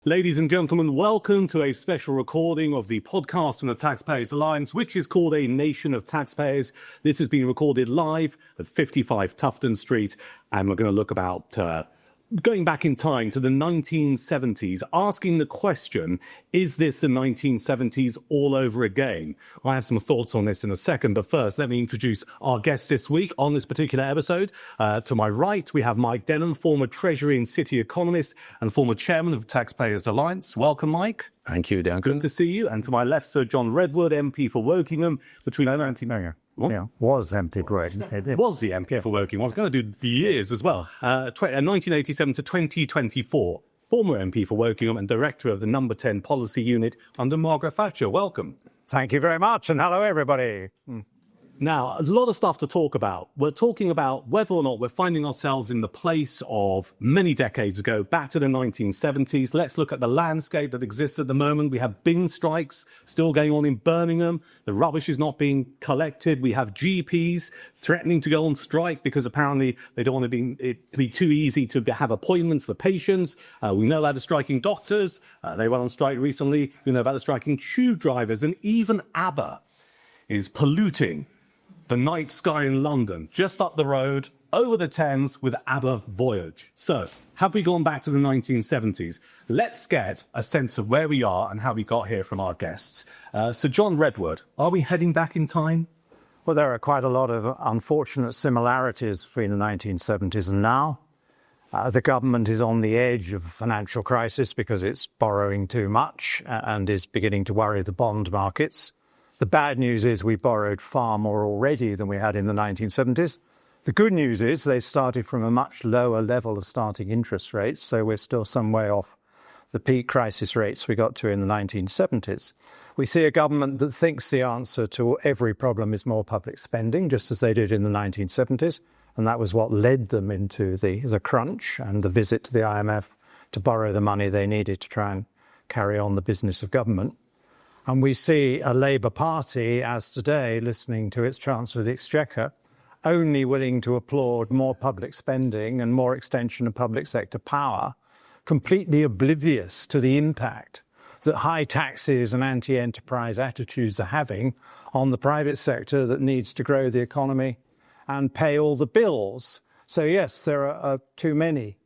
Ladies and gentlemen, welcome to a special recording of the podcast from the Taxpayers Alliance, which is called A Nation of Taxpayers. This has been recorded live at 55 Tufton Street, and we're going to look about going back in time to the 1970s, asking the question, is this the 1970s all over again? I have some thoughts on this in a second, but first, let me introduce our guests this week on this particular episode. To my right, we have Mike Denham, former Treasury and City economist and former chairman of Taxpayers Alliance. Welcome, Mike. Thank you, Duncan. Good to see you. And to my left, Sir John Redwood, MP for Wokingham between... was MP for Wokingham. It was the MP for Wokingham. I was going to do the years as well. 1987 to 2024. Former MP for Wokingham and director of the Number 10 Policy Unit under Margaret Thatcher. Welcome. Thank you very much, and hello, everybody. Now, a lot of stuff to talk about. We're talking about whether or not we're finding ourselves in the place of many decades ago, back to the 1970s. Let's look at the landscape that exists at the moment. We have bin strikes still going on in Birmingham. The rubbish is not being collected. We have GPs threatening to go on strike because apparently they don't want it to be too easy to have appointments for patients. We know about the striking doctors. They went on strike recently. We know about the striking tube drivers. And even ABBA is polluting the night sky in London, just up the road, over the Thames with ABBA Voyage. So, have we gone back to the 1970s? Let's get a sense of where we are and how we got here from our guests. Sir John Redwood, are we heading back in time? Well, there are quite a lot of unfortunate similarities between the 1970s and now. The government is on the edge of a financial crisis because it's borrowing too much and is beginning to worry the bond markets. The bad news is we borrowed far more already than we had in the 1970s. The good news is they started from a much lower level of starting interest rates, so we're still some way off the peak crisis rates we got to in the 1970s. We see a government that thinks the answer to every problem is more public spending, just as they did in the 1970s, and that was what led them into the crunch and the visit to the IMF to borrow the money they needed to try and carry on the business of government. And we see a Labour Party, as today, listening to its Chancellor of the Exchequer, only willing to applaud more public spending and more extension of public sector power, completely oblivious to the impact that high taxes and anti-enterprise attitudes are having on the private sector that needs to grow the economy and pay all the bills. So yes, there are too many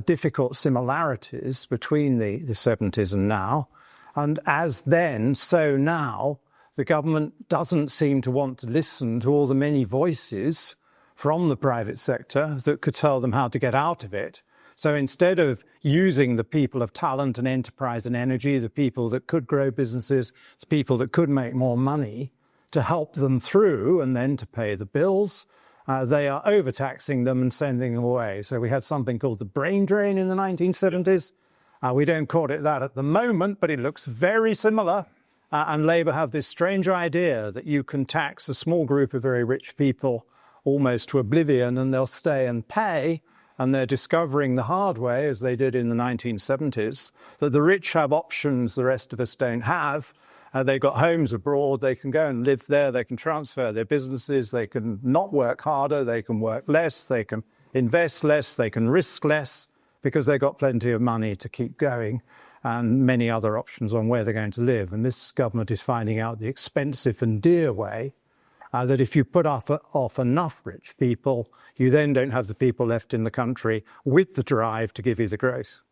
difficult similarities between the 70s and now. And as then, so now, the government doesn't seem to want to listen to all the many voices from the private sector that could tell them how to get out of it. So instead of using the people of talent and enterprise and energy, the people that could grow businesses, the people that could make more money, to help them through and then to pay the bills, they are overtaxing them and sending them away. So we had something called the brain drain in the 1970s. We don't call it that at the moment, but it looks very similar. And Labour have this strange idea that you can tax a small group of very rich people almost to oblivion and they'll stay and pay. And they're discovering the hard way, as they did in the 1970s, that the rich have options the rest of us don't have. They've got homes abroad, they can go and live there, they can transfer their businesses, they can not work harder, they can work less, they can invest less, they can risk less, because they've got plenty of money to keep going and many other options on where they're going to live. And this government is finding out the expensive and dear way that if you put off enough rich people, you then don't have the people left in the country with the drive to give you the growth.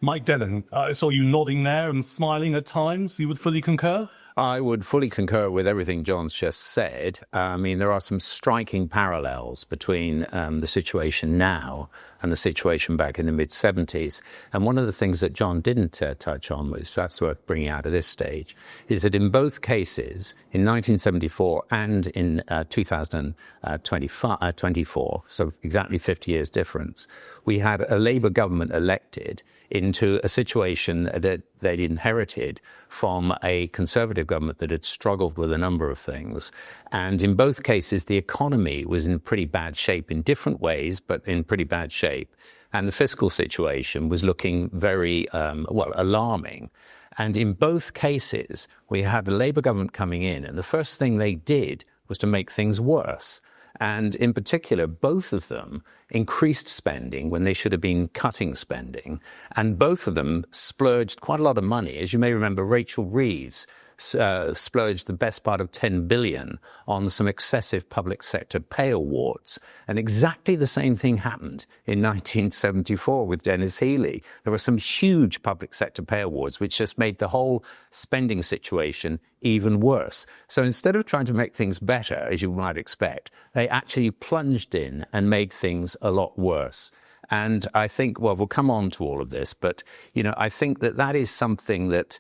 Mike Denham, I saw you nodding there and smiling at times. You would fully concur? I would fully concur with everything John's just said. I mean, there are some striking parallels between the situation now and the situation back in the mid-70s. And one of the things that John didn't touch on, which that's worth bringing out at this stage, is that in both cases, in 1974 and in 2024, so exactly 50 years difference, we had a Labour government elected into a situation that they'd inherited from a Conservative government that had struggled with a number of things. And in both cases, the economy was in pretty bad shape in different ways, but in pretty bad shape. And the fiscal situation was looking very, alarming. And in both cases, we had the Labour government coming in, and the first thing they did was to make things worse. And in particular, both of them increased spending when they should have been cutting spending. And both of them splurged quite a lot of money. As you may remember, Rachel Reeves splurged the best part of $10 billion on some excessive public sector pay awards. And exactly the same thing happened in 1974 with Dennis Healey. There were some huge public sector pay awards, which just made the whole spending situation even worse. So instead of trying to make things better, as you might expect, they actually plunged in and made things a lot worse. And I think, well, we'll come on to all of this, but, I think that is something that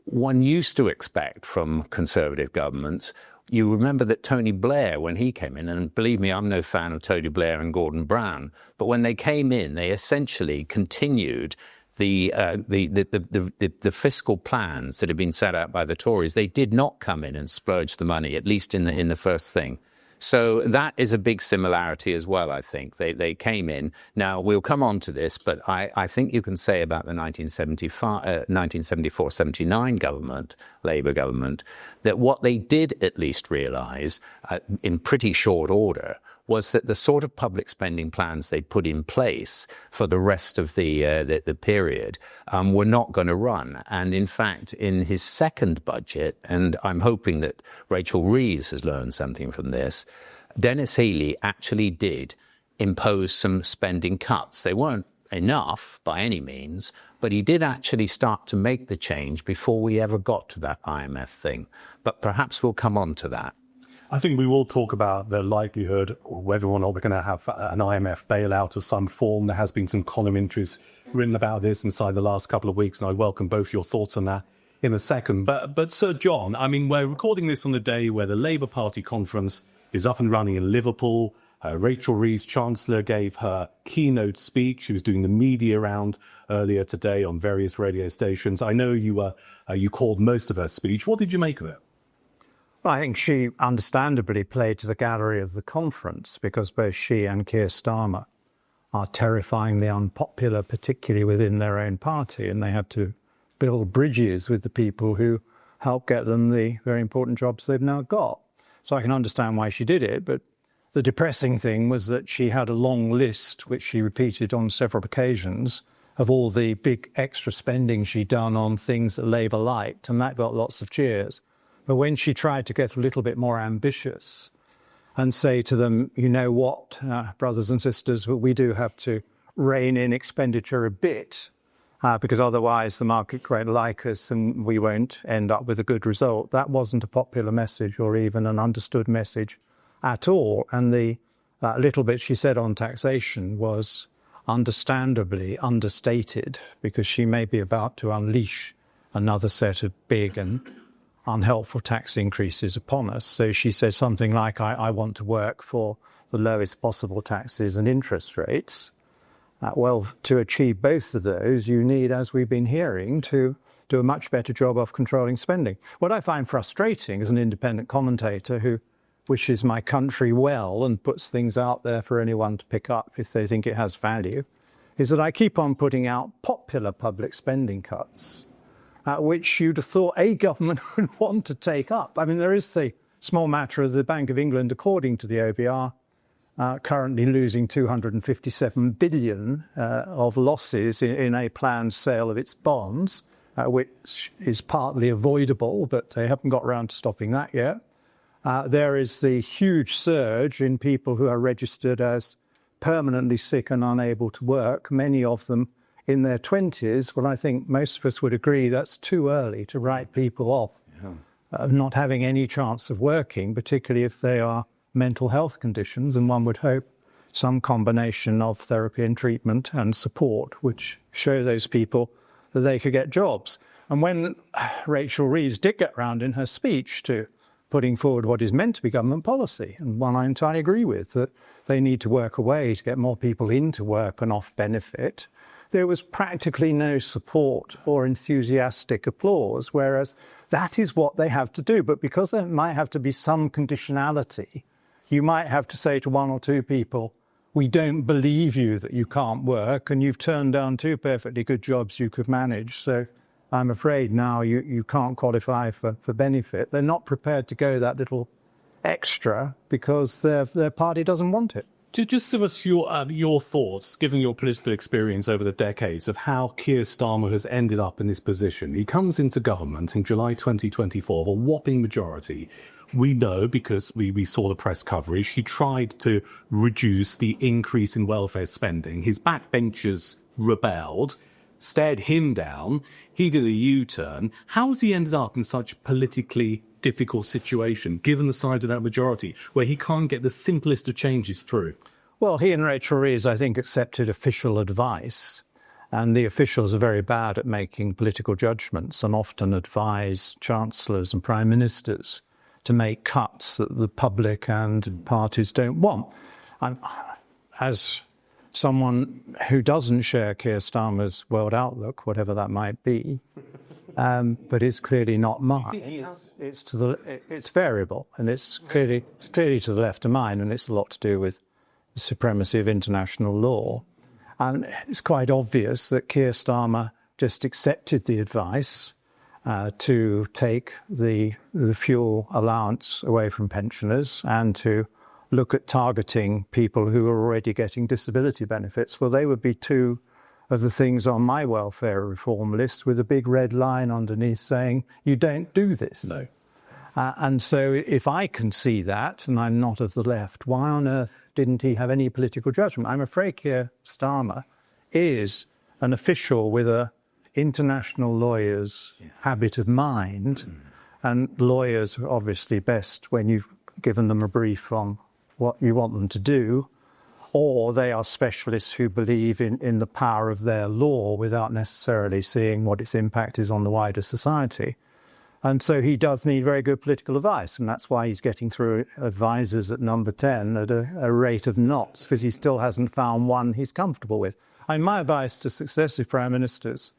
one used to expect from Conservative governments. You remember that Tony Blair, when he came in, and believe me, I'm no fan of Tony Blair and Gordon Brown, but when they came in, they essentially continued the fiscal plans that had been set out by the Tories. They did not come in and splurge the money, at least in the first thing. So that is a big similarity as well, I think. They came in. Now, we'll come on to this, but I think you can say about the 1974-79 government, Labour government, that what they did at least realise in pretty short order was that the sort of public spending plans they put in place for the rest of the period were not going to run. And in fact, in his second budget, and I'm hoping that Rachel Reeves has learned something from this, Dennis Healey actually did impose some spending cuts. They weren't enough by any means, but he did actually start to make the change before we ever got to that IMF thing. But perhaps we'll come on to that. I think we will talk about the likelihood of whether or not we're going to have an IMF bailout of some form. There has been some column entries written about this inside the last couple of weeks, and I welcome both your thoughts on that in a second. But Sir John, I mean, we're recording this on the day where the Labour Party conference is up and running in Liverpool. Rachel Reeves, Chancellor, gave her keynote speech. She was doing the media round earlier today on various radio stations. I know you called most of her speech. What did you make of it? Well, I think she understandably played to the gallery of the conference because both she and Keir Starmer are terrifyingly unpopular, particularly within their own party, and they have to build bridges with the people who help get them the very important jobs they've now got. So I can understand why she did it, but the depressing thing was that she had a long list, which she repeated on several occasions, of all the big extra spending she'd done on things that Labour liked, and that got lots of cheers. But when she tried to get a little bit more ambitious and say to them, you know what, brothers and sisters, we do have to rein in expenditure a bit, because otherwise the market won't like us and we won't end up with a good result. That wasn't a popular message or even an understood message at all. And the little bit she said on taxation was understandably understated because she may be about to unleash another set of big and unhelpful tax increases upon us. So she said something like, I want to work for the lowest possible taxes and interest rates. Well, to achieve both of those, you need, as we've been hearing, to do a much better job of controlling spending. What I find frustrating as an independent commentator who wishes my country well and puts things out there for anyone to pick up if they think it has value, is that I keep on putting out popular public spending cuts, which you'd have thought a government would want to take up. I mean, there is the small matter of the Bank of England, according to the OBR, currently losing 257 billion of losses in a planned sale of its bonds, which is partly avoidable, but they haven't got around to stopping that yet. There is the huge surge in people who are registered as permanently sick and unable to work, many of them in their 20s. Well, I think most of us would agree that's too early to write people off of not having any chance of working, particularly if they are mental health conditions, and one would hope some combination of therapy and treatment and support would show those people that they could get jobs. And when Rachel Reeves did get round in her speech to putting forward what is meant to be government policy, and one I entirely agree with, that they need to work a way to get more people into work and off benefit, there was practically no support or enthusiastic applause, whereas that is what they have to do. But because there might have to be some conditionality, you might have to say to one or two people, we don't believe you that you can't work, and you've turned down two perfectly good jobs you could manage, so I'm afraid now you can't qualify for benefit. They're not prepared to go that little extra because their party doesn't want it. Just give us your thoughts, given your political experience over the decades, of how Keir Starmer has ended up in this position. He comes into government in July 2024 with a whopping majority. We know, because we saw the press coverage, he tried to reduce the increase in welfare spending. His backbenchers rebelled, stared him down. He did a U-turn. How has he ended up in such a politically difficult situation, given the size of that majority, where he can't get the simplest of changes through? Well, he and Rachel Reeves, I think, accepted official advice. And the officials are very bad at making political judgments and often advise chancellors and prime ministers to make cuts that the public and parties don't want. As someone who doesn't share Keir Starmer's world outlook, whatever that might be, but it's clearly not mine. It's variable, and it's clearly to the left of mine, and it's a lot to do with the supremacy of international law. And it's quite obvious that Keir Starmer just accepted the advice to take the fuel allowance away from pensioners and to look at targeting people who are already getting disability benefits. Well, they would be two of the things on my welfare reform list with a big red line underneath saying, you don't do this. No. And so if I can see that, and I'm not of the left, why on earth didn't he have any political judgment? I'm afraid Keir Starmer is an official with a international lawyer's habit of mind, and lawyers are obviously best when you've given them a brief on what you want them to do, or they are specialists who believe in the power of their law without necessarily seeing what its impact is on the wider society. And so he does need very good political advice, and that's why he's getting through advisors at number 10 at a rate of knots, because he still hasn't found one he's comfortable with. And my advice to successive prime ministers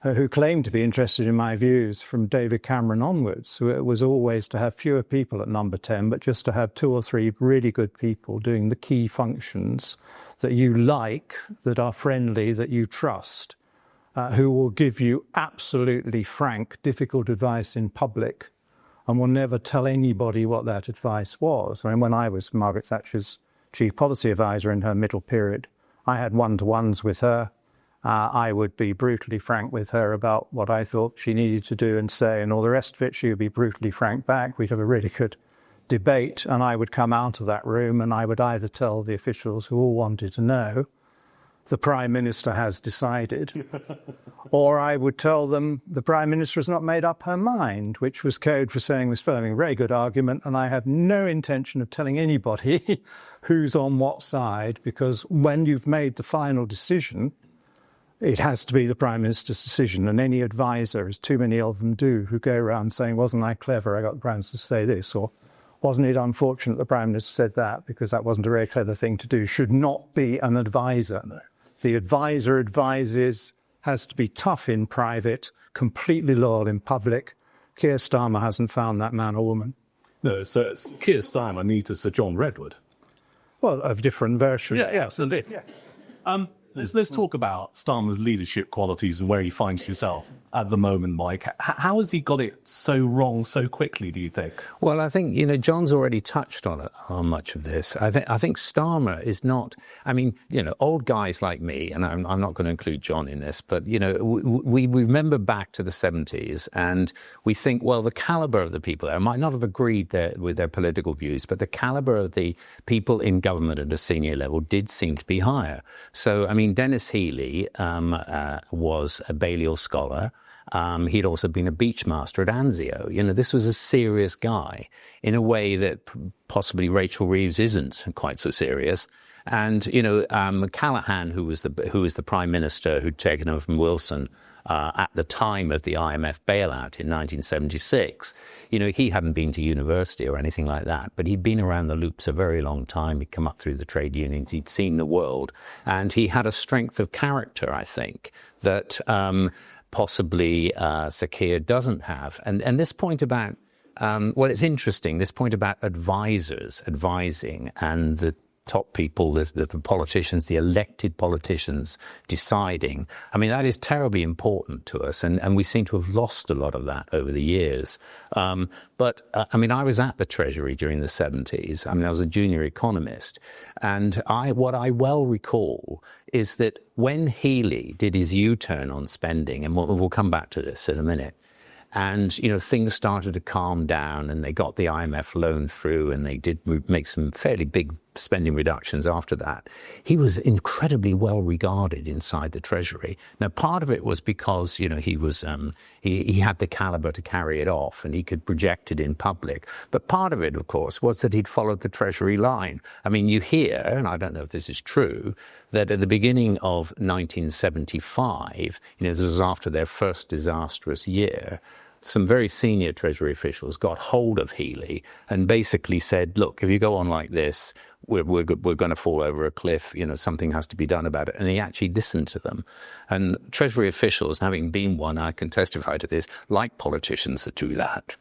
who claim to be interested in my views from David Cameron onwards, was always to have fewer people at number 10, but just to have 2 or 3 really good people doing the key functions that you like, that are friendly, that you trust, who will give you absolutely frank, difficult advice in public and will never tell anybody what that advice was. I mean, when I was Margaret Thatcher's chief policy advisor in her middle period, I had one-to-ones with her. I would be brutally frank with her about what I thought she needed to do and say, and all the rest of it. She would be brutally frank back. We'd have a really good debate, and I would come out of that room and I would either tell the officials who all wanted to know, the Prime Minister has decided, or I would tell them the Prime Minister has not made up her mind, which was code for saying we're spelling a very good argument, and I have no intention of telling anybody who's on what side, because when you've made the final decision, it has to be the Prime Minister's decision, and any advisor, as too many of them do, who go around saying, wasn't I clever, I got the Prime Minister to say this, or wasn't it unfortunate the Prime Minister said that, because that wasn't a very clever thing to do, should not be an advisor. The advisor advises, has to be tough in private, completely loyal in public. Keir Starmer hasn't found that man or woman. No, so Keir Starmer needs a Sir John Redwood. Well, of different versions. Yeah, absolutely. Yeah. Let's talk about Starmer's leadership qualities and where he finds himself at the moment, Mike. How has he got it so wrong so quickly, do you think? Well, I think, John's already touched on much of this. I think Starmer is not, old guys like me, and I'm not going to include John in this, but, we remember back to the 70s and we think, well, the caliber of the people there might not have agreed with their political views, but the caliber of the people in government at a senior level did seem to be higher. So, Dennis Healey was a Balliol scholar. He'd also been a beachmaster at Anzio. This was a serious guy in a way that possibly Rachel Reeves isn't quite so serious. And, Callaghan, who was the Prime Minister who'd taken over from Wilson at the time of the IMF bailout in 1976, he hadn't been to university or anything like that, but he'd been around the loops a very long time. He'd come up through the trade unions. He'd seen the world. And he had a strength of character, I think, that possibly Sir Keir doesn't have. And this point about, it's interesting, this point about advisors advising and the top people, the politicians, the elected politicians deciding. I mean, that is terribly important to us, and we seem to have lost a lot of that over the years. But I mean, I was at the Treasury during the 70s. I mean, I was a junior economist, and what I well recall is that when Healey did his U-turn on spending, and we'll come back to this in a minute, and, things started to calm down and they got the IMF loan through and they did make some fairly big spending reductions after that. He was incredibly well regarded inside the Treasury. Now, part of it was because, he was he had the caliber to carry it off and he could project it in public. But part of it, of course, was that he'd followed the Treasury line. I mean, you hear, and I don't know if this is true, that at the beginning of 1975, this was after their first disastrous year, some very senior Treasury officials got hold of Healey and basically said, look, if you go on like this, we're going to fall over a cliff. Something has to be done about it. And he actually listened to them. And Treasury officials, having been one, I can testify to this, like politicians that do that.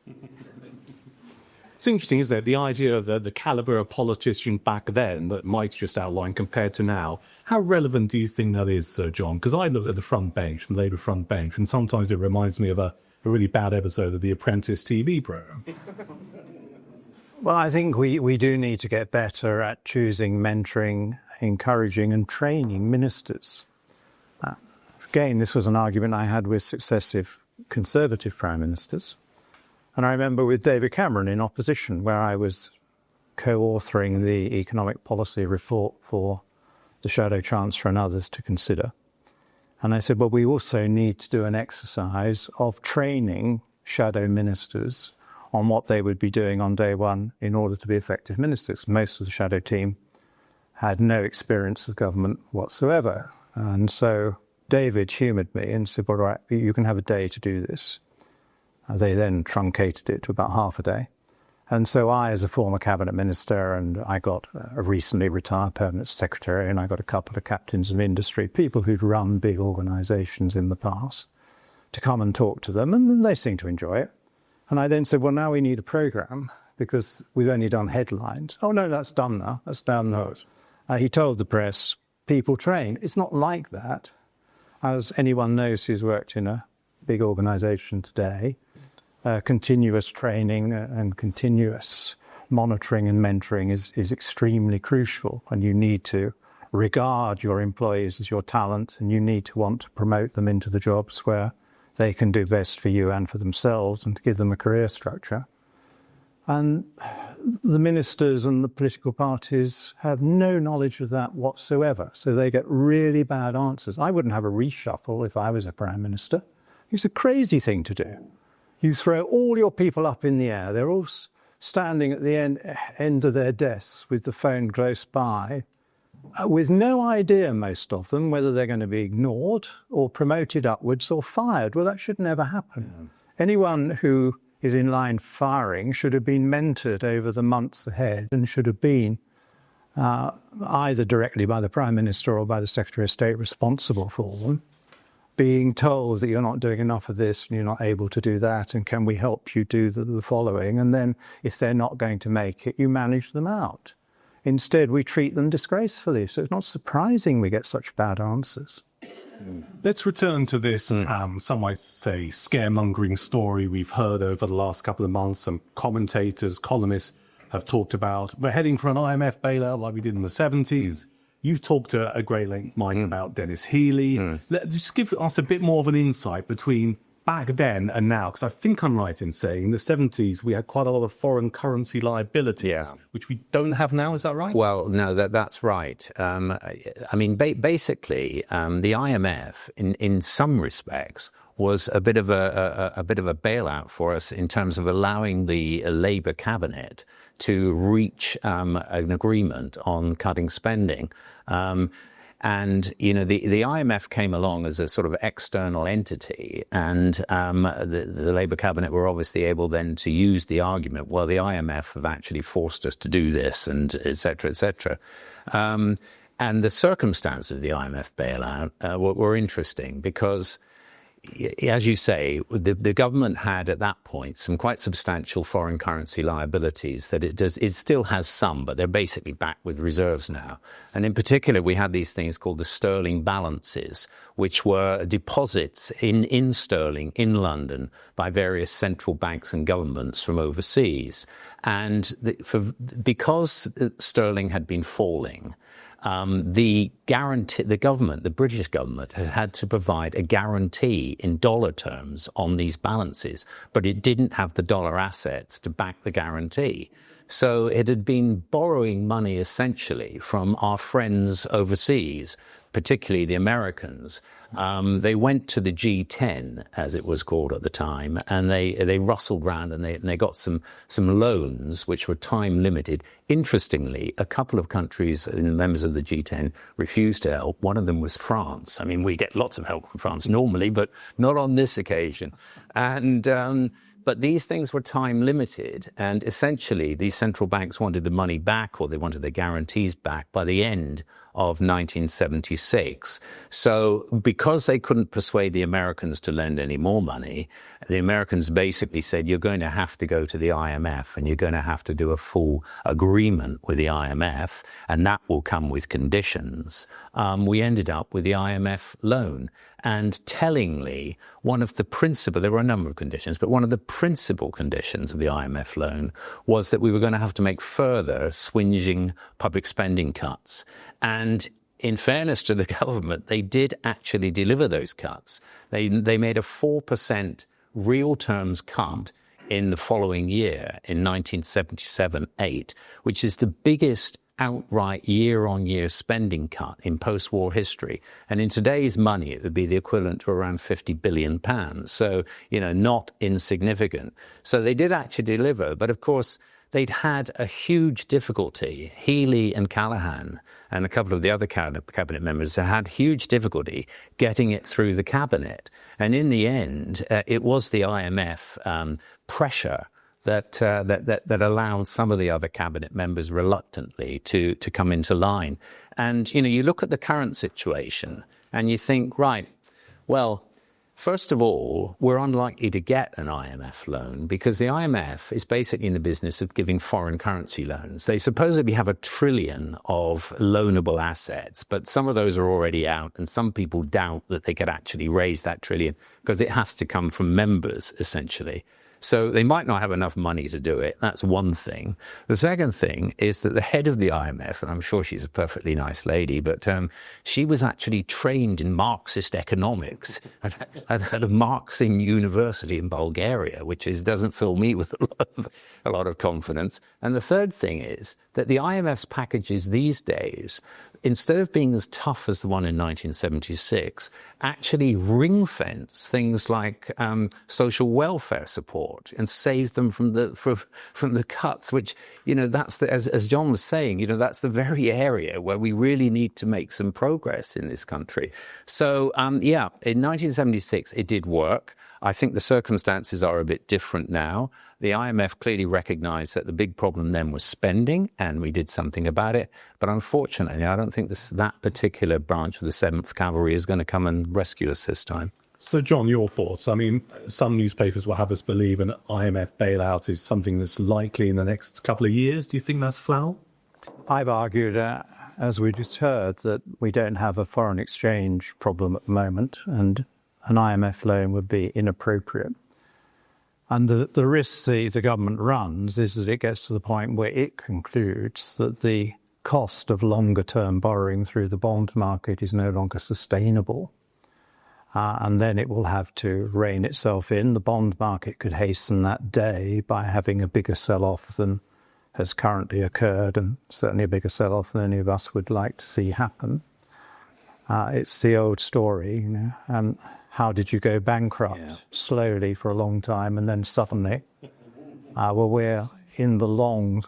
It's interesting, isn't it? The idea of the caliber of politician back then that Mike's just outlined compared to now. How relevant do you think that is, Sir John? Because I look at the front bench, the Labour front bench, and sometimes it reminds me of a really bad episode of The Apprentice TV programme. Well, I think we do need to get better at choosing, mentoring, encouraging and training ministers. Again, this was an argument I had with successive Conservative Prime Ministers. And I remember with David Cameron in opposition, where I was co-authoring the economic policy report for the Shadow Chancellor and others to consider. And I said, well, we also need to do an exercise of training shadow ministers on what they would be doing on day one in order to be effective ministers. Most of the shadow team had no experience of government whatsoever. And so David humoured me and said, well, all right, you can have a day to do this. They then truncated it to about half a day. And so I, as a former cabinet minister, and I got a recently retired permanent secretary, and I got a couple of captains of industry, people who'd run big organisations in the past, to come and talk to them, and they seemed to enjoy it. And I then said, well, now we need a programme, because we've only done headlines. Oh, no, that's done now. That's down the road. He told the press, people train. It's not like that. As anyone knows who's worked in a big organisation today, continuous training and continuous monitoring and mentoring is extremely crucial, and you need to regard your employees as your talent, and you need to want to promote them into the jobs where they can do best for you and for themselves, and to give them a career structure. And the ministers and the political parties have no knowledge of that whatsoever, so they get really bad answers. I wouldn't have a reshuffle if I was a Prime Minister. It's a crazy thing to do. You throw all your people up in the air. They're all standing at the end of their desks with the phone close by, with no idea, most of them, whether they're going to be ignored or promoted upwards or fired. Well, that should never happen. Yeah. Anyone who is in line firing should have been mentored over the months ahead and should have been either directly by the Prime Minister or by the Secretary of State responsible for them, being told that you're not doing enough of this and you're not able to do that, and can we help you do the following? And then if they're not going to make it, you manage them out. Instead, we treat them disgracefully. So it's not surprising we get such bad answers. Let's return to this, some might say, scaremongering story we've heard over the last couple of months. Some commentators, columnists have talked about, we're heading for an IMF bailout like we did in the 70s. You've talked at great length, Mike, about Dennis Healey. Just give us a bit more of an insight between back then and now, because I think I'm right in saying in the 70s we had quite a lot of foreign currency liabilities, which we don't have now. Is that right? Well, no, that's right. I mean, basically, the IMF, in some respects, was a bit of a bailout for us in terms of allowing the Labour cabinet to reach an agreement on cutting spending. And, the IMF came along as a sort of external entity, and the Labour cabinet were obviously able then to use the argument, well, the IMF have actually forced us to do this, and et cetera, et cetera. And the circumstances of the IMF bailout were interesting because, as you say, the government had at that point some quite substantial foreign currency liabilities that it still has some, but they're basically back with reserves now. And in particular, we had these things called the sterling balances, which were deposits in sterling in London by various central banks and governments from overseas. And because sterling had been falling, the government, the British government, had to provide a guarantee in dollar terms on these balances, but it didn't have the dollar assets to back the guarantee. So it had been borrowing money essentially from our friends overseas, particularly the Americans. They went to the G10, as it was called at the time, and they rustled around and they got some loans which were time limited. Interestingly, a couple of countries, members of the G10, refused to help. One of them was France. I mean, we get lots of help from France normally, but not on this occasion. And but these things were time limited, and essentially these central banks wanted the money back, or they wanted their guarantees back by the end of 1976. So because they couldn't persuade the Americans to lend any more money, the Americans basically said, you're going to have to go to the IMF and you're going to have to do a full agreement with the IMF, and that will come with conditions. We ended up with the IMF loan. And tellingly, there were a number of conditions, but one of the principal conditions of the IMF loan was that we were going to have to make further swinging public spending cuts. And in fairness to the government, they did actually deliver those cuts. They made a 4% real terms cut in the following year, in 1977-8, which is the biggest outright year-on-year spending cut in post-war history. And in today's money, it would be the equivalent to around £50 billion. So, not insignificant. So they did actually deliver. But of course, they'd had a huge difficulty. Healy and Callaghan and a couple of the other cabinet members had huge difficulty getting it through the cabinet. And in the end, it was the IMF pressure that allowed some of the other cabinet members reluctantly to come into line. And, you look at the current situation and you think, right, well, first of all, we're unlikely to get an IMF loan because the IMF is basically in the business of giving foreign currency loans. They supposedly have $1 trillion of loanable assets, but some of those are already out, and some people doubt that they could actually raise that $1 trillion because it has to come from members, essentially. So they might not have enough money to do it. That's one thing. The second thing is that the head of the IMF, and I'm sure she's a perfectly nice lady, but she was actually trained in Marxist economics at a Marxian university in Bulgaria, which doesn't fill me with a lot of confidence. And the third thing is that the IMF's packages these days, instead of being as tough as the one in 1976, actually ring-fence things like social welfare support and save them from the cuts, which, that's as John was saying, that's the very area where we really need to make some progress in this country. So, in 1976, it did work. I think the circumstances are a bit different now. The IMF clearly recognized that the big problem then was spending, and we did something about it. But unfortunately, I don't think that particular branch of the 7th Cavalry is going to come and rescue us this time. So, John, your thoughts? I mean, some newspapers will have us believe an IMF bailout is something that's likely in the next couple of years. Do you think that's foul? I've argued, as we just heard, that we don't have a foreign exchange problem at the moment, and an IMF loan would be inappropriate. And the risk the government runs is that it gets to the point where it concludes that the cost of longer-term borrowing through the bond market is no longer sustainable. And then it will have to rein itself in. The bond market could hasten that day by having a bigger sell-off than has currently occurred, and certainly a bigger sell-off than any of us would like to see happen. It's the old story, how did you go bankrupt? Yeah. Slowly for a long time, and then suddenly. We're in the long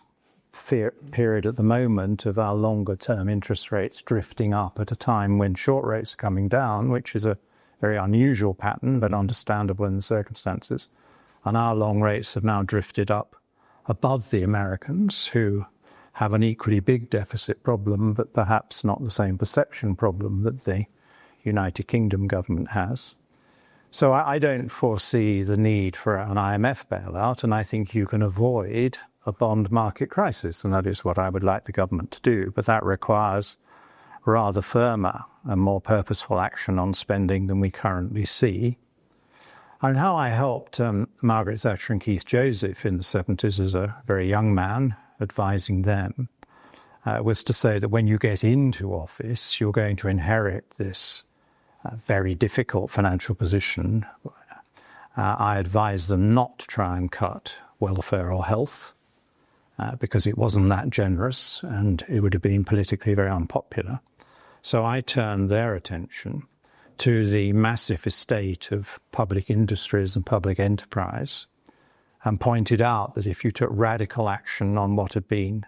period at the moment of our longer-term interest rates drifting up at a time when short rates are coming down, which is a very unusual pattern, but understandable in the circumstances. And our long rates have now drifted up above the Americans, who have an equally big deficit problem, but perhaps not the same perception problem that the United Kingdom government has. So I don't foresee the need for an IMF bailout, and I think you can avoid a bond market crisis, and that is what I would like the government to do. But that requires rather firmer and more purposeful action on spending than we currently see. And how I helped Margaret Thatcher and Keith Joseph in the 70s as a very young man, advising them, was to say that when you get into office, you're going to inherit this very difficult financial position. I advised them not to try and cut welfare or health because it wasn't that generous and it would have been politically very unpopular. So I turned their attention to the massive estate of public industries and public enterprise and pointed out that if you took radical action on what had been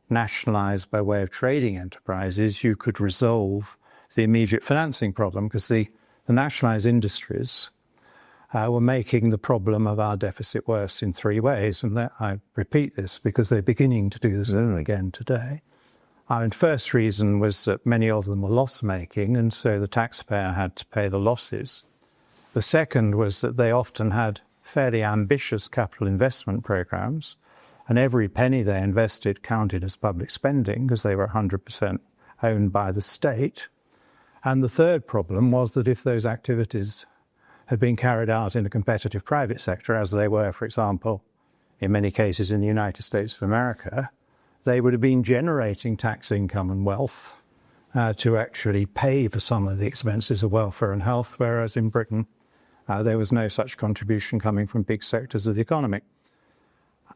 nationalised by way of trading enterprises, you could resolve the immediate financing problem, because the nationalised industries were making the problem of our deficit worse in three ways. And I repeat this because they're beginning to do this again today. And first reason was that many of them were loss-making, and so the taxpayer had to pay the losses. The second was that they often had fairly ambitious capital investment programs, and every penny they invested counted as public spending because they were 100% owned by the state. And the third problem was that if those activities had been carried out in a competitive private sector, as they were, for example, in many cases in the United States of America, they would have been generating tax income and wealth to actually pay for some of the expenses of welfare and health, whereas in Britain there was no such contribution coming from big sectors of the economy.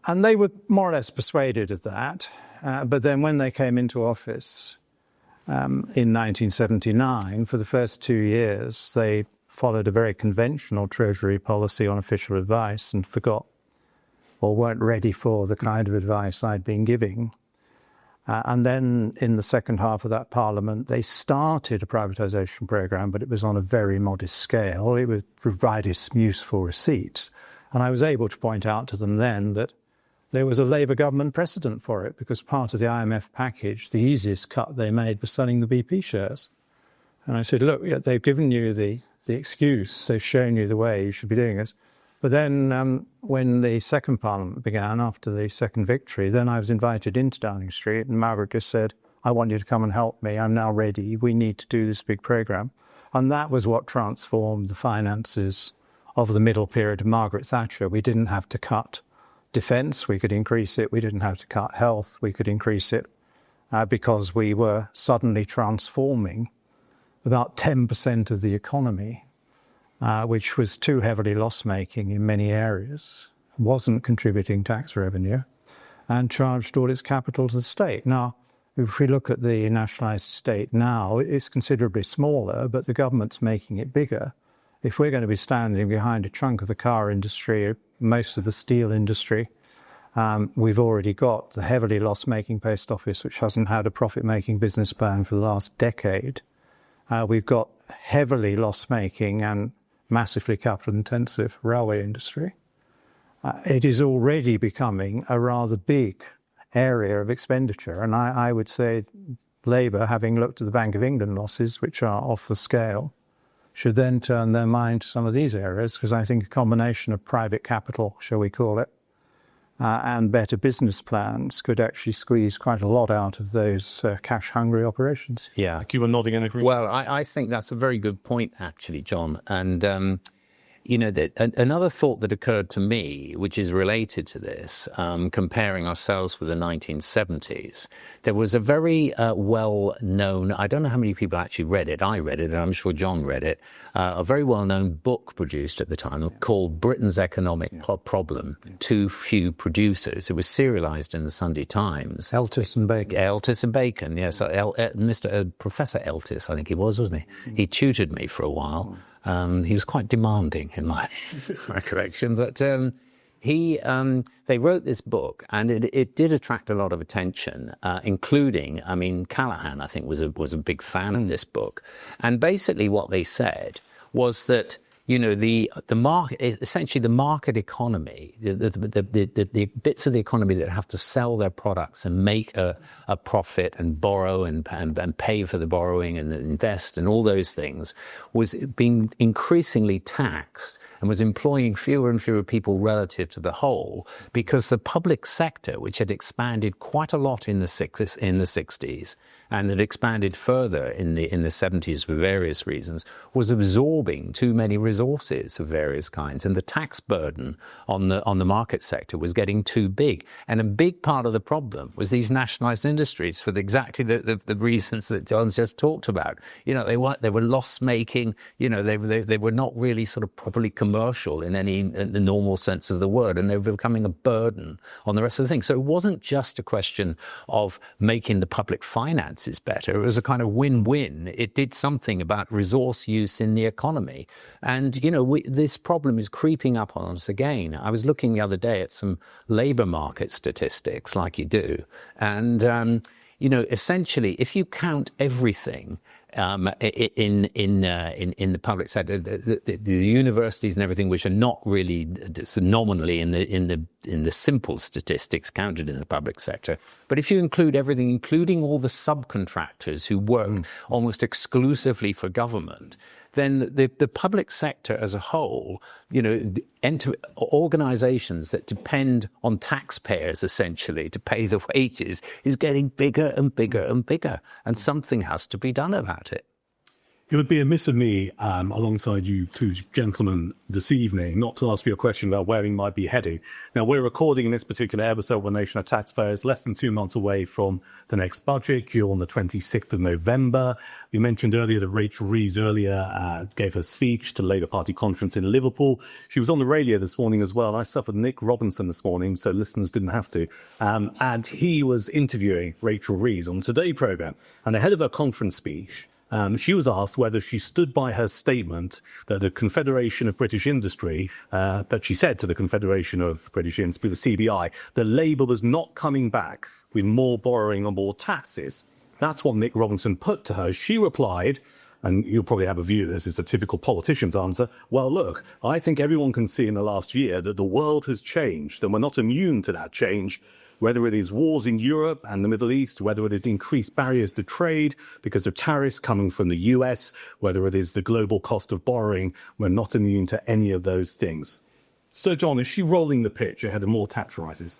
And they were more or less persuaded of that, but then when they came into office in 1979, for the first 2 years, they followed a very conventional Treasury policy on official advice and forgot or weren't ready for the kind of advice I'd been giving. And then in the second half of that Parliament, they started a privatisation programme, but it was on a very modest scale. It would provide us useful receipts. And I was able to point out to them then that there was a Labour government precedent for it, because part of the IMF package, the easiest cut they made was selling the BP shares. And I said, look, they've given you the excuse, they've shown you the way you should be doing this. But then when the second Parliament began, after the second victory, then I was invited into Downing Street, and Margaret just said, I want you to come and help me. I'm now ready. We need to do this big programme. And that was what transformed the finances of the middle period of Margaret Thatcher. We didn't have to cut defence, we could increase it. We didn't have to cut health, we could increase it, because we were suddenly transforming about 10% of the economy, which was too heavily loss-making in many areas, wasn't contributing tax revenue, and charged all its capital to the state. Now, if we look at the nationalised state now, it's considerably smaller, but the government's making it bigger. If we're going to be standing behind a chunk of the car industry, most of the steel industry, we've already got the heavily loss-making post office, which hasn't had a profit-making business plan for the last decade. We've got heavily loss-making and massively capital-intensive railway industry. It is already becoming a rather big area of expenditure. And I would say Labour, having looked at the Bank of England losses, which are off the scale, should then turn their mind to some of these areas, because I think a combination of private capital, shall we call it, and better business plans could actually squeeze quite a lot out of those cash-hungry operations. Yeah. You were nodding in agreement. Well, I think that's a very good point, actually, John. And, you know, another thought that occurred to me, which is related to this, comparing ourselves with the 1970s, there was a very well-known, I don't know how many people actually read it, I read it, and I'm sure John read it, a very well-known book produced at the time called Britain's Economic Problem, Too Few Producers. It was serialised in the Sunday Times. Eltis and Bacon. Eltis and Bacon, yes. Professor Eltis, I think he was, wasn't he? He tutored me for a while. He was quite demanding in my recollection, but they wrote this book, and it did attract a lot of attention, including, I mean, Callaghan, I think, was a big fan of this book. And basically what they said was that the market, essentially the market economy, the bits of the economy that have to sell their products and make a profit and borrow and pay for the borrowing and invest and all those things, was being increasingly taxed and was employing fewer and fewer people relative to the whole, because the public sector, which had expanded quite a lot in the 60s and had expanded further in the 70s for various reasons, was absorbing too many resources of various kinds, and the tax burden on the market sector was getting too big. And a big part of the problem was these nationalized industries, for exactly the reasons that John's just talked about. They were loss making. They were not really sort of properly commercial in the normal sense of the word, and they were becoming a burden on the rest of the thing. So it wasn't just a question of making the public finances better. It was a kind of win-win. It did something about resource use in the economy. And, this problem is creeping up on us again. I was looking the other day at some labor market statistics, like you do. And, essentially, if you count everything in the public sector, the universities and everything, which are not really nominally in the simple statistics counted in the public sector, but if you include everything, including all the subcontractors who work almost exclusively for government, then the public sector as a whole, organizations that depend on taxpayers essentially to pay the wages, is getting bigger and bigger and bigger. And something has to be done about it. It would be amiss of me, alongside you two gentlemen this evening, not to ask you a question about where we might be heading. Now, we're recording in this particular episode of A Nation of Taxpayers less than 2 months away from the next budget. You're on the 26th of November. We mentioned earlier that Rachel Reeves gave her speech to the Labour Party conference in Liverpool. She was on the radio this morning as well. I suffered Nick Robinson this morning, so listeners didn't have to. And he was interviewing Rachel Reeves on the Today programme. And ahead of her conference speech, she was asked whether she stood by her statement that the Confederation of British Industry, that she said to the Confederation of British Industry, the CBI, that Labour was not coming back with more borrowing or more taxes. That's what Nick Robinson put to her. She replied, and you'll probably have a view of this, it's a typical politician's answer, well, look, I think everyone can see in the last year that the world has changed and we're not immune to that change. Whether it is wars in Europe and the Middle East, whether it is increased barriers to trade because of tariffs coming from the US, whether it is the global cost of borrowing, we're not immune to any of those things. Sir John, is she rolling the pitch ahead of more tax rises?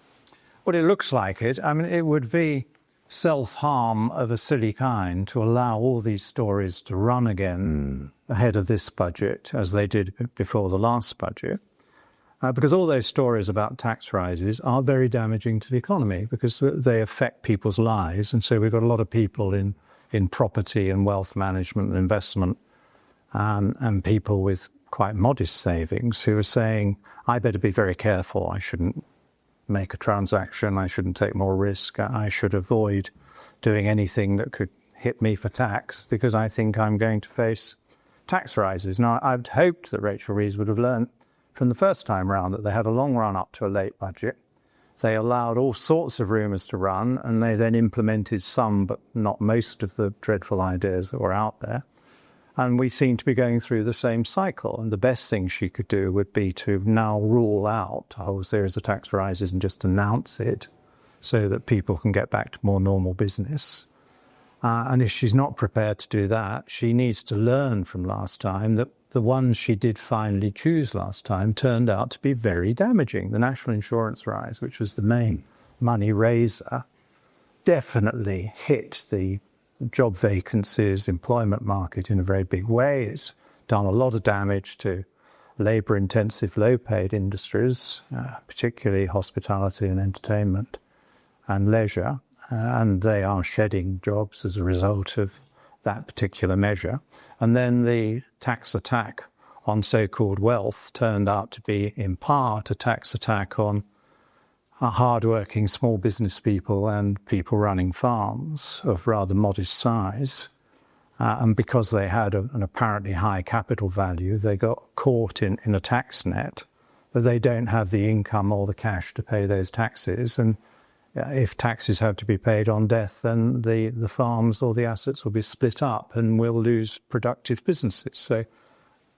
Well, it looks like it. I mean, it would be self-harm of a silly kind to allow all these stories to run again ahead of this budget, as they did before the last budget. Because all those stories about tax rises are very damaging to the economy because they affect people's lives. And so we've got a lot of people in property and wealth management and investment and people with quite modest savings who are saying, I better be very careful. I shouldn't make a transaction. I shouldn't take more risk. I should avoid doing anything that could hit me for tax because I think I'm going to face tax rises. Now, I'd hoped that Rachel Reeves would have learned from the first time round that they had a long run up to a late budget. They allowed all sorts of rumours to run, and they then implemented some, but not most of the dreadful ideas that were out there. And we seem to be going through the same cycle. And the best thing she could do would be to now rule out a whole series of tax rises and just announce it so that people can get back to more normal business. And if she's not prepared to do that, she needs to learn from last time that the ones she did finally choose last time turned out to be very damaging. The national insurance rise, which was the main money raiser, definitely hit the job vacancies, employment market in a very big way. It's done a lot of damage to labour-intensive, low-paid industries, particularly hospitality and entertainment and leisure. And they are shedding jobs as a result of that particular measure. And then the tax attack on so-called wealth turned out to be, in part, a tax attack on hard-working small business people and people running farms of rather modest size. And because they had an apparently high capital value, they got caught in a tax net, but they don't have the income or the cash to pay those taxes. And if taxes have to be paid on death, then the farms or the assets will be split up and we'll lose productive businesses. So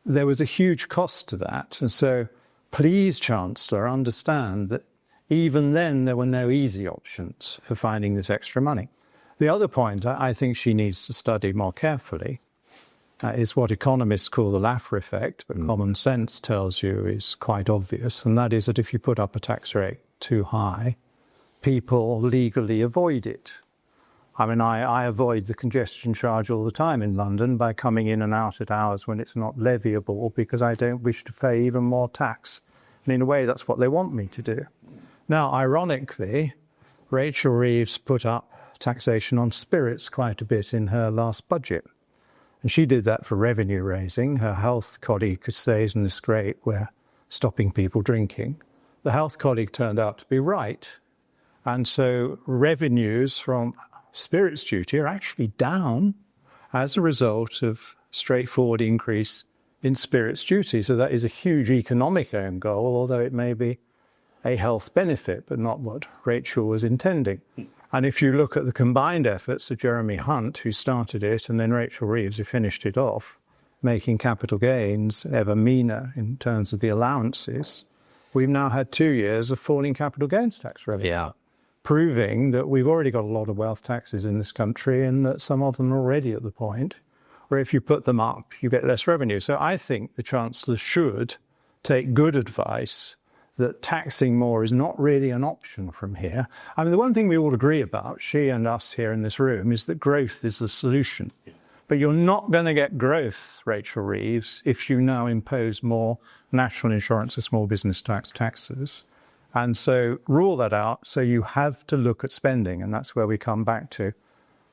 there was a huge cost to that. And so please, Chancellor, understand that even then there were no easy options for finding this extra money. The other point I think she needs to study more carefully is what economists call the Laffer effect, but common sense tells you is quite obvious, and that is that if you put up a tax rate too high, people legally avoid it. I mean, I avoid the congestion charge all the time in London by coming in and out at hours when it's not leviable because I don't wish to pay even more tax. And in a way, that's what they want me to do. Now, ironically, Rachel Reeves put up taxation on spirits quite a bit in her last budget. And she did that for revenue raising. Her health colleague could say, isn't this great, we're stopping people drinking. The health colleague turned out to be right. And so revenues from spirits duty are actually down as a result of straightforward increase in spirits duty. So that is a huge economic end goal, although it may be a health benefit, but not what Rachel was intending. And if you look at the combined efforts of Jeremy Hunt, who started it, and then Rachel Reeves, who finished it off, making capital gains ever meaner in terms of the allowances, we've now had 2 years of falling capital gains tax revenue. Yeah. Proving that we've already got a lot of wealth taxes in this country and that some of them are already at the point where if you put them up, you get less revenue. So I think the Chancellor should take good advice that taxing more is not really an option from here. I mean, the one thing we all agree about, she and us here in this room, is that growth is the solution. But you're not going to get growth, Rachel Reeves, if you now impose more national insurance and small business taxes. And so rule that out. So you have to look at spending. And that's where we come back to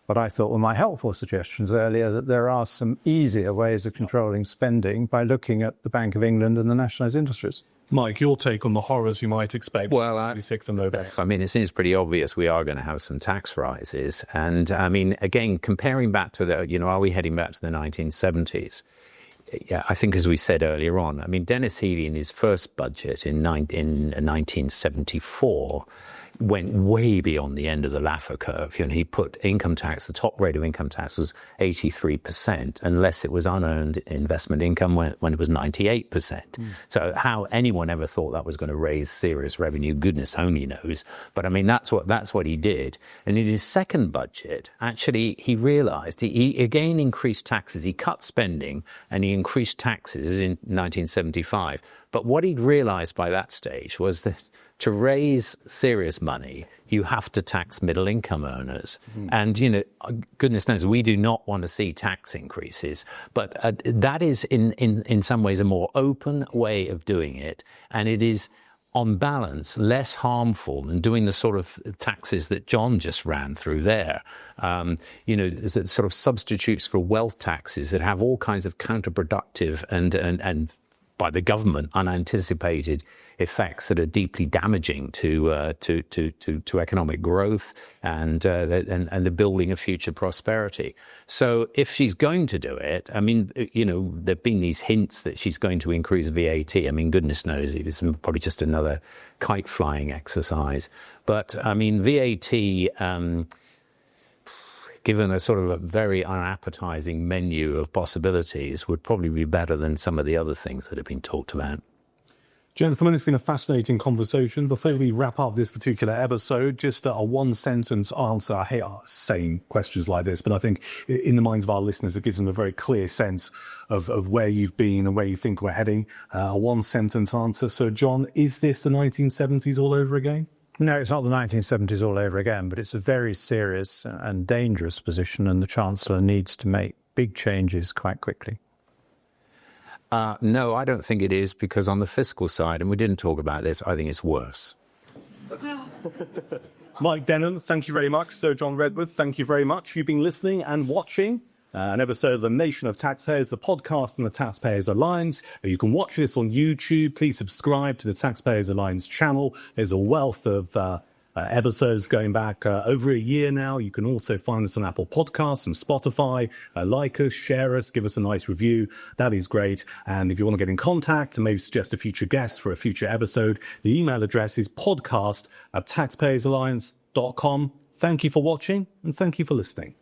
what I thought were my helpful suggestions earlier, that there are some easier ways of controlling spending by looking at the Bank of England and the nationalised industries. Mike, your take on the horrors you might expect. Well, 26th of November. I mean, it seems pretty obvious we are going to have some tax rises. And I mean, again, comparing back to are we heading back to the 1970s? Yeah, I think as we said earlier on, I mean, Dennis Healey in his first budget in 1974 went way beyond the end of the Laffer curve. He put income tax, the top rate of income tax was 83%, unless it was unearned investment income when it was 98%. So how anyone ever thought that was going to raise serious revenue, goodness only knows. But I mean, that's what he did. And in his second budget, actually, he realized he again increased taxes. He cut spending and he increased taxes in 1975. But what he'd realized by that stage was that to raise serious money, you have to tax middle income earners. And, goodness knows, we do not want to see tax increases. But that is, in some ways, a more open way of doing it. And it is, on balance, less harmful than doing the sort of taxes that John just ran through there. Sort of substitutes for wealth taxes that have all kinds of counterproductive and by the government unanticipated effects that are deeply damaging to economic growth and the building of future prosperity. So if she's going to do it, I mean, there've been these hints that she's going to increase VAT. I mean, goodness knows, it's probably just another kite flying exercise. But I mean, VAT, given a sort of a very unappetizing menu of possibilities, would probably be better than some of the other things that have been talked about. Gentlemen, it's been a fascinating conversation. Before we wrap up this particular episode, just a one-sentence answer. I hate saying questions like this, but I think in the minds of our listeners, it gives them a very clear sense of where you've been and where you think we're heading. A one-sentence answer. So, John, is this the 1970s all over again? No, it's not the 1970s all over again, but it's a very serious and dangerous position, and the Chancellor needs to make big changes quite quickly. No, I don't think it is, because on the fiscal side, and we didn't talk about this, I think it's worse. Mike Denham, thank you very much. Sir John Redwood, thank you very much. You've been listening and watching an episode of The Nation of Taxpayers, the podcast on the Taxpayers Alliance. You can watch this on YouTube. Please subscribe to the Taxpayers Alliance channel. There's a wealth of episodes going back over a year now. You can also find us on Apple Podcasts and Spotify. Like us, share us, give us a nice review. That is great. And if you want to get in contact and maybe suggest a future guest for a future episode, the email address is podcast@taxpayersalliance.com. Thank you for watching and thank you for listening.